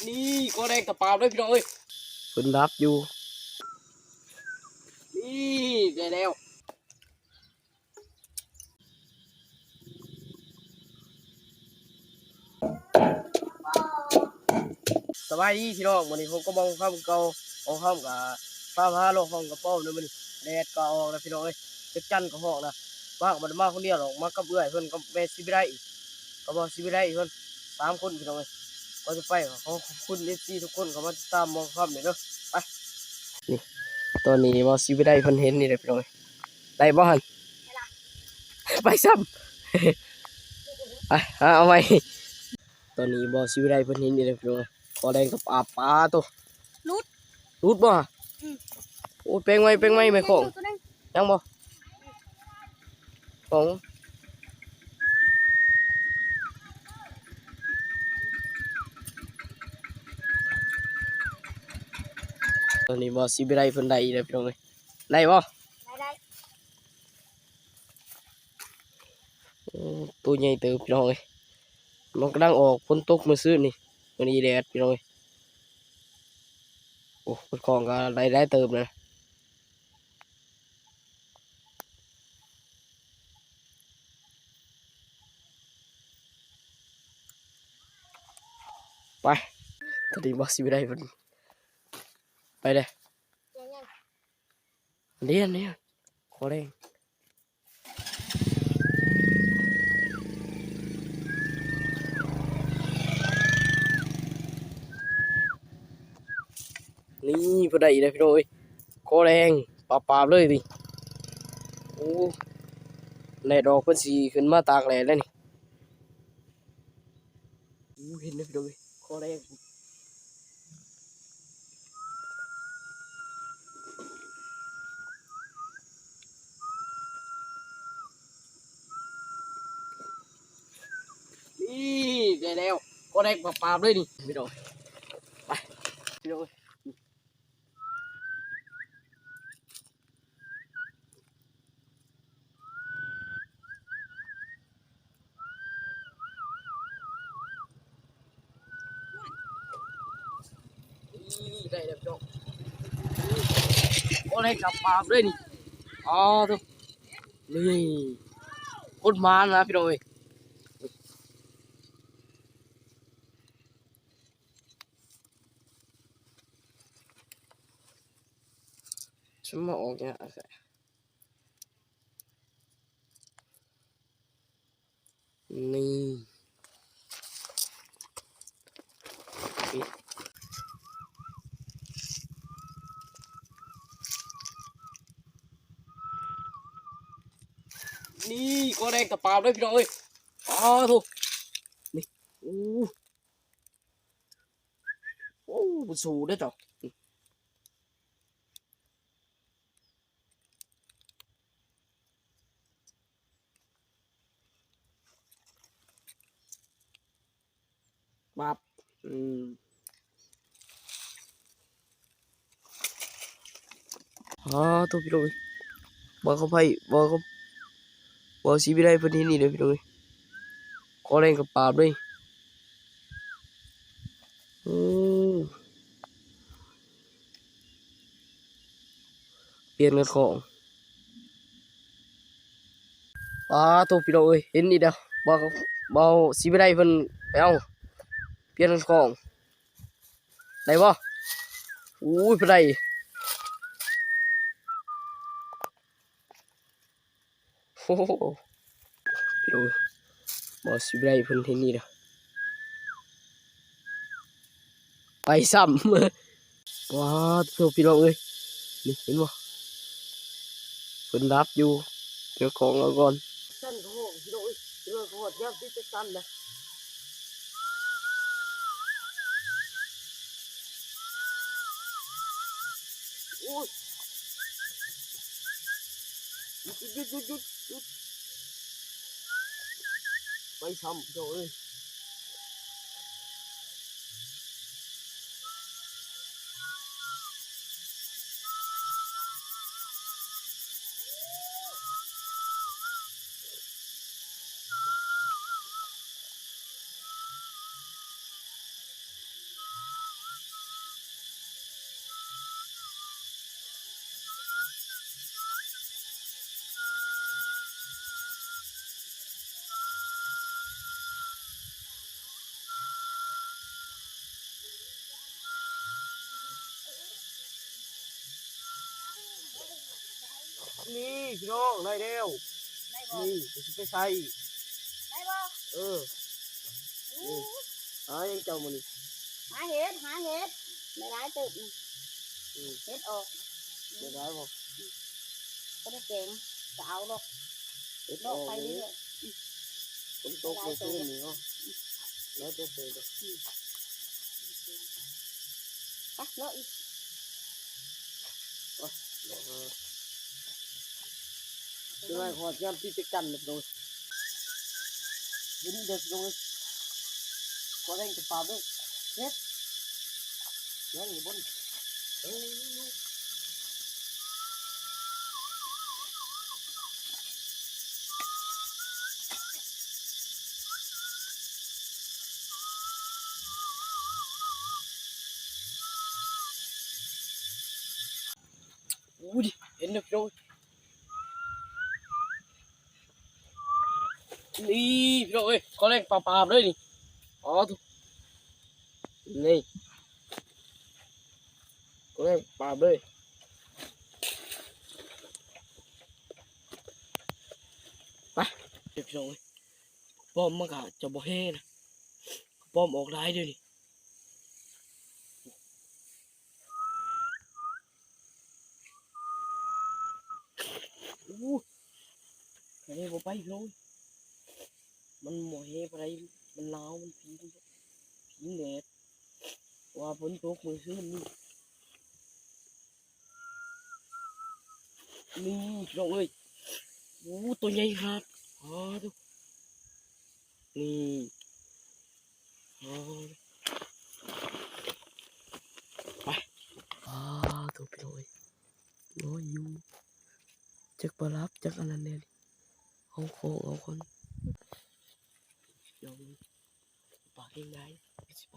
นี่ก็แดงตะปาบด้วยพี่น้องเอ้ยเพิ่นรับอยู่นี่ได้แล้วสบายดีพี่น้องวันนี้ผมก็มองข้ามเก่าเอาข้ามกับฟ้าพาโลกห้องกับป้อมเลยมันแดดก็ออกแล้วพี่น้องเอ้ยเจ็บจันก็ห้องนะมากมันมากคนเดียวหรอกมากกับเอื้อยเพิ่นก็แม่สิบได้อีกก็บอกสิบได้อีกเพิ่น3 คนพี่น้องเอ้ยก็จะไปขอขอบคุณเอฟซีทุกคนเขามาตามมองข้ามเลยเด้อไปนี่ตอนนี้ว่าสิบได้เพิ่นเห็นนี่เลยพี่น้องเอ้ยได้บ่หันไปซ้ำไปเอาไว้ตอนนี้บ่สิบได้เพิ่นเห็นนี่เลยพี่น้องเอ้ยก็แดงกับปลาตัวรูดบ่โอ้เป็นไงไม่ของยังบ่ของตอนนี้บ่สิบได้เพิ่นได้อีกแล้วพี่น้องเอ้ยได้บ่ตัวใหญ่เติบพี่น้องเอ้ยมันกำลังออกฝนตกมื้อซื่นนี่วันนี้แดดพี่น้องเอ้ยโอ้เพิ่นของก็ได้เติบเลยไปตอนนี้บ่สิบได้เพิ่นไปเด้นี่ขอแรงนี่เพิ่นได้อีกแล้วพี่น้องเอ้ยขอแรงปาบเลยดิโอ้แดดออกเพิ่นสิขึ้นมาตากแดดแล้วนี่เห็นไหมพี่น้องเอ้ยขอแรงนี่ได้แล้วขอแรงปาบเลยนี่พี่น้องไปพี่น้องนี่ได้แล้วพี่น้องขอแรงปาบเลยนี่อ๋อทุกนี่โคตรมันนะพี่น้องเอ้ยฉันมาออกเนี่ยนี่นี่ก็แดงตะปาบด้วยพี่น้องเอ้ยอ๋อทุกนี่โอ้โอ้บุสูได้จ้ะมาอ๋อทุกพี่น้องเอ้ยบอกเขาไปบอกเขาบอกสิไม่ได้เพิ่นที่นี่เลยพี่น้องเอ้ยก็แดงกับปาบด้วยอืมเปลี่ยนกันของอ๋อทุกพี่น้องเอ้ยเห็นนี่เด้อบอกเขาบอกสิไม่ได้เพิ่นไปเอาเปลี่ยนกันของได้บ่อู้ยเพิ่นได้โอ้โหพี่น้องเอ้ยบอกสิไม่ได้เพิ่นที่นี่เด้อไปซ้ำ ว้าทุกพี่น้องเอ้ยนี่เห็นบ่เพิ่นรับอยู่เจ้าของเอาก่อนสั้นเขาห้องพี่น้องเอ้ยเจ้าของหอดยามที่จะสั้นนะโอ้ยหยุดไปซ้ำพี่น้องเอ้ย พี่น้องได้แล้ว ได้บ่ นี่จะไปใส่ ได้บ่ เออยังเจ้ามัน หาเห็ดไม่ร้ายตึกเห็ดออก ไม่ได้บ่ ก็ได้เก่งจะเอาหรอก โลก ไป ไป เรื่ เรื่ อ อย ยคนตกไปซื้อนี่เนาะแล้วจะเจอ ๆไปเลาะอีก คือไงขอย้ำที่จะกันแบบโดยยินเด็กโดยขอแรงจะปาด้วยเน็ตยังอยู่บนอู้ดิเห็นเด็กโดยนี่พี่น้องเอ้ยขอแรงปาบด้วยนี่อ๋อทุกนี่ขอแรงปาบด้วยไปเด็กพี่น้องเอ้ยป้อมมันก็จะบ่เฮ่นะป้อมออกได้ด้วยนี่อู้อันนี้บ่ไปพี่น้องมันบ่เฮ่อะไรมันหนาวมันพิงแดดว่าฝนตกมื้อคืนนี่นี่พี่น้องเอ้ยโอ้ตัวใหญ่ครับอ๋อดูนี่อ๋อไปอ๋อตัวพี่น้องเอ้ยน้อยอยู่จักปลารับจักอันนั้นเนี่ยเอาของเอาคนเดี๋ยวปากเองได้ไปสิไป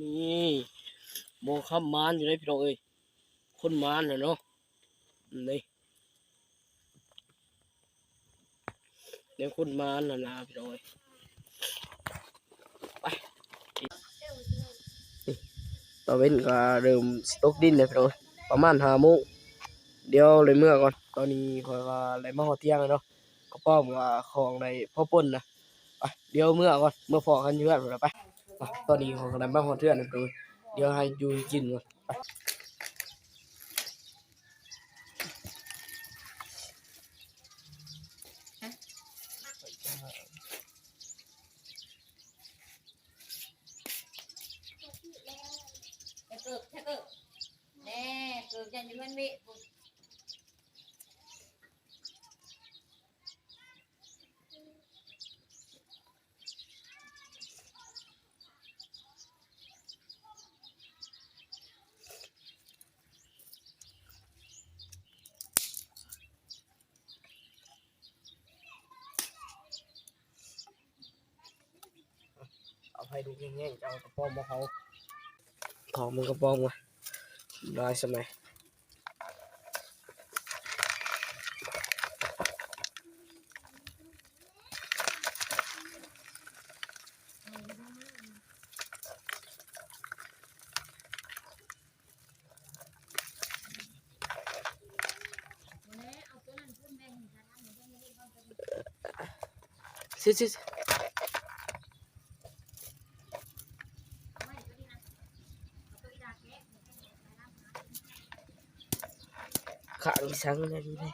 นี่โมข้ามมานอยู่ในพี่น้องเอ้ยคนมานน่ะเนาะนี่เดี๋ยวคนมานน่ะนะพี่น้องเอ้ยไปตอนเว้นก็เริ่มสต็อกดินเลยพี่น้องประมาณ5 โมงเดี๋ยวเลยเมื่อก่อนตอนนี้คอยว่าอะไรมาหอเที่ยงเลยเนาะก็ป้อมว่าของในพ่อป่นนะไปเดี๋ยวเมื่อก่อนเมื่อพอกันเยอะไปไปตอนนี้ของอะไรมาหอเที่ยงเลยพี่เดี๋ยวให้อยู่กินก่อนไป ถ้าเกิดแน่เกิดยันมันมี เอาให้ดูง่ายๆเอากระป๋อมมาเขาถอดมันกระป๋อมมาได้ใช่ไหมซิขาอีสังเนี่ยดูเลย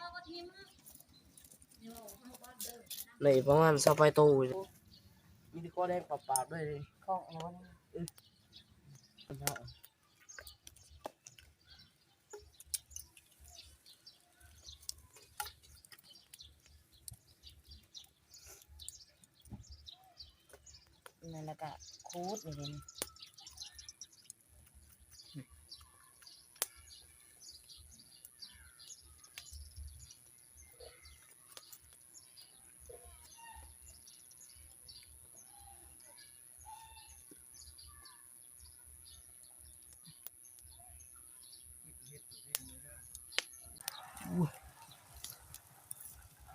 ในประมาณสักไปโตมีที่ข้อแดงปาดๆด้วยเลย ของร้อนนั่นแหละก็คูดอย่างนี้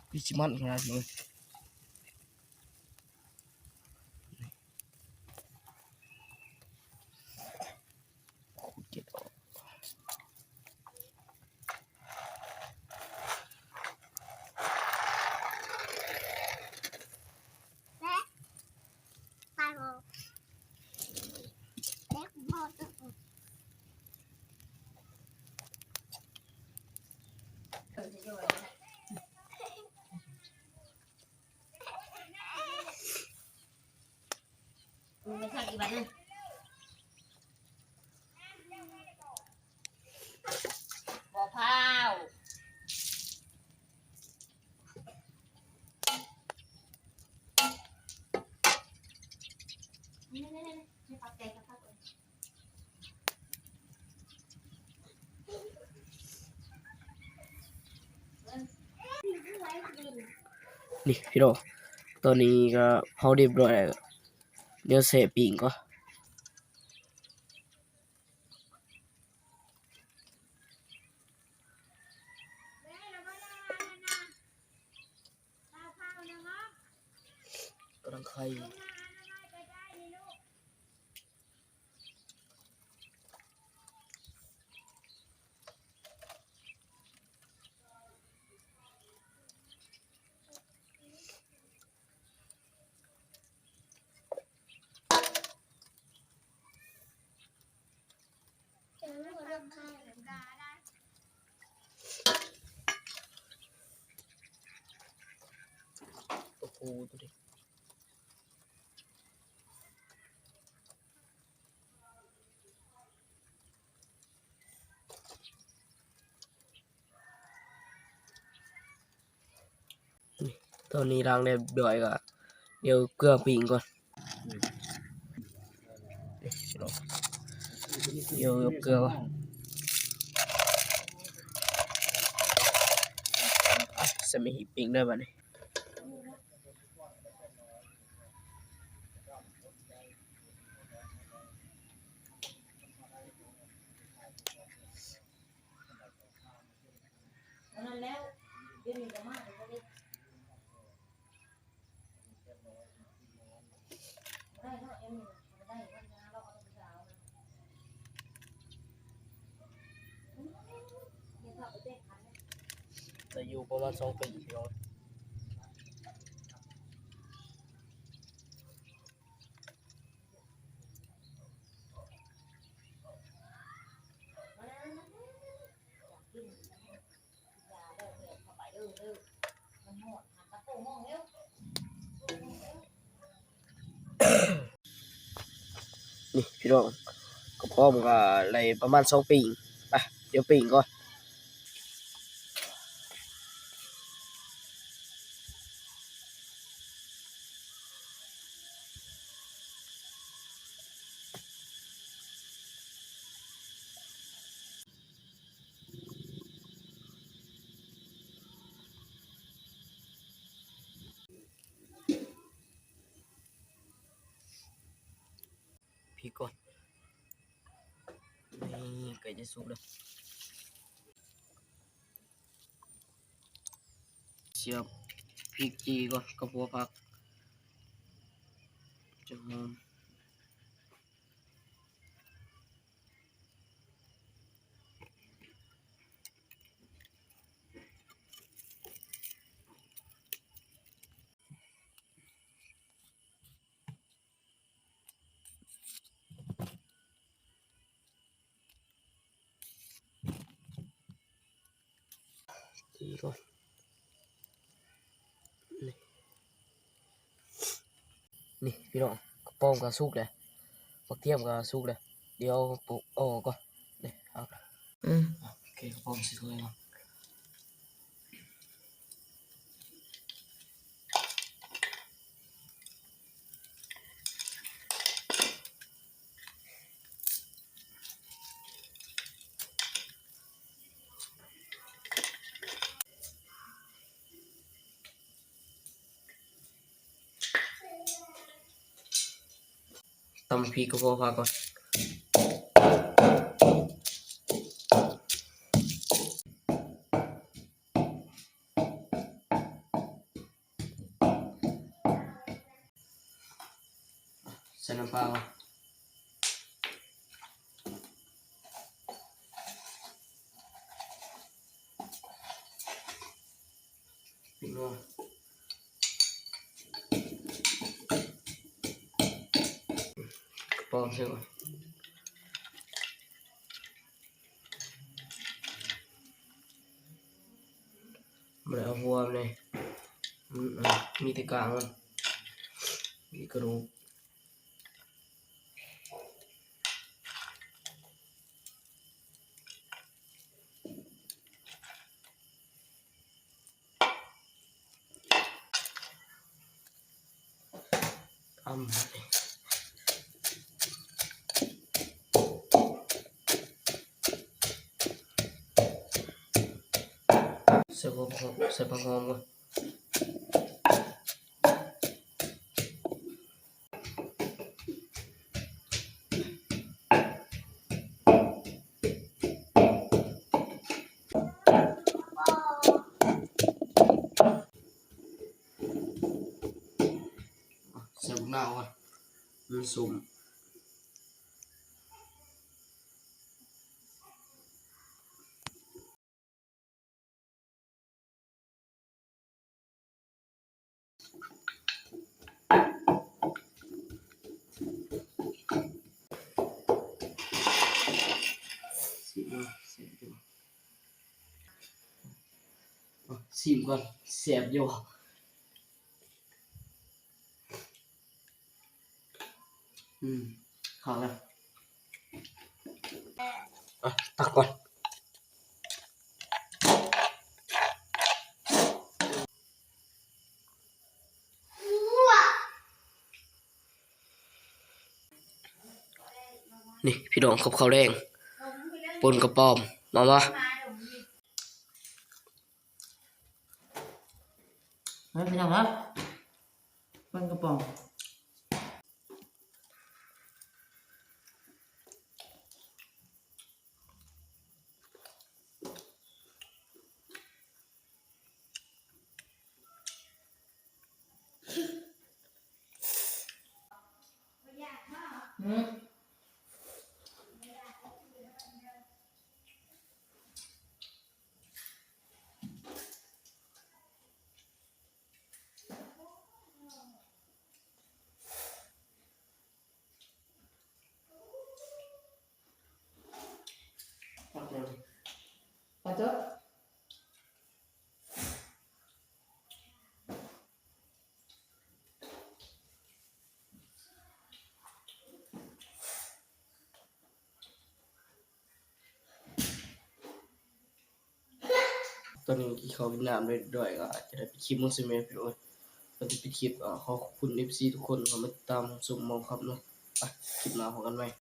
พี่ชิมันขนาดนี้ นี่พี่น้องตอนนี้ก็เผาเรียบร้อยแล้วเดี๋ยวเสปิ่งก็กำลังไข่โอ้โหดูดินี่ตอนนี้ล้างเรียบร้อยก็เดี๋ยวเกลือปิ่งก่อนนี่พี่น้องเดี๋ยวเกลือก่อนจะมีปิ่งได้ป่ะนี่จะอยู่ประมาณ2 ปีพี่น้องนี่พี่น้องก็พร้อมก็อะไรประมาณ2 ปีไปเดี๋ยวปิ่งก่อนพี่ก่อนนี่ไก่จะสุกแล้วเสียบพริกจีก่อนกับหัวผักจะหอมจีก่อนนี่พี่น้องกระป๋องก็สุกเลยผักเทียมก็สุกเลยเดี๋ยวปลูกก่อนนี่เอาโอเคกระป๋องสิถ้วยก่อนตำพริกกับหัวผักก่อนใส่น้ำปลาก่อนพริกนัวกระป๋องใส่ก่อนไม่ได้เอาหัวมันเลยมีแต่กลางมันมีกระดูกใส่ผักหอมก่อน หน้าก่อนมันสุ่มชิมก่อนเสียบอยู่ข้าวแล้วตักก่อนนี่พี่น้องกับข้าวแดงปนกระป๋อมมาไม่พี่น้องครับมันกระป๋องไปเถอะตอนนี้ที่เขาวินน้ำด้วยก็จะได้ไปคลิปมุสเมะพี่น้องก็จะไปคลิปขอบคุณ FC ทุกคนที่มาตามชมมองครับเนาะไปคลิปหน้าพบกันใหม่